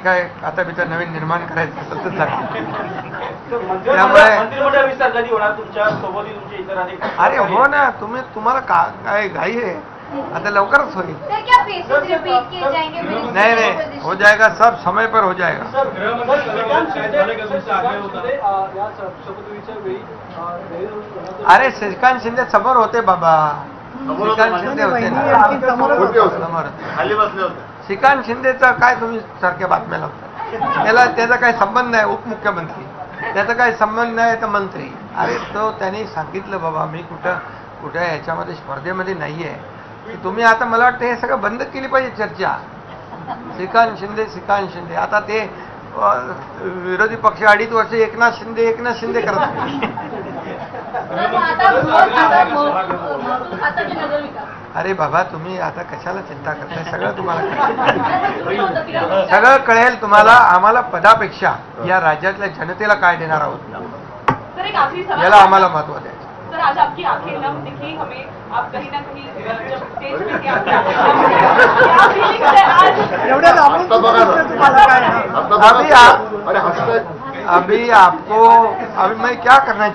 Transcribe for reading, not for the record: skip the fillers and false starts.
काय आता बिचार नवीन निर्माण करायचं असेल तर सांगा. त्यामुळे मंत्रिमंडळ विस्तार कधी होणार तुमच्या सोबत तुमचे इतर अनेक? अरे हो ना, तुम्हाला काय घाई आहे, आता लवकरच होईल. नहीं नहीं हो जाएगा, सब समय पर हो जाएगा. अरे श्रीकांत शिंदे समोर होते बाबा, श्रीकांत शिंदे होते समोर. श्रीकांत शिंदेचा काय तुम्ही सारख्या बातम्या लावता, त्याचा काही संबंध नाही. उपमुख्यमंत्री त्याचा काही संबंध नाही तर मंत्री. अरे तो त्यांनी सांगितलं बाबा मी कुठं ह्याच्यामध्ये स्पर्धेमध्ये नाहीये. तुम्ही आता मला वाटतं हे सगळं बंद केली पाहिजे चर्चा. श्रीकांत शिंदे आता ते विरोधी पक्ष 2.5 वर्ष एकनाथ शिंदे करत. अरे बाबा तुम्ही आता कशाला चिंता करताय, सगळं तुम्हाला सगळं कळेल तुम्हाला. आम्हाला पदापेक्षा या राज्यातल्या जनतेला काय देणार आहोत याला आम्हाला महत्व द्यायचं. सर, आज आपकी आंखें नम दिखी हमें, आप कहीं ना कहीं जब स्टेज पे थे आप अभी मैं क्या करना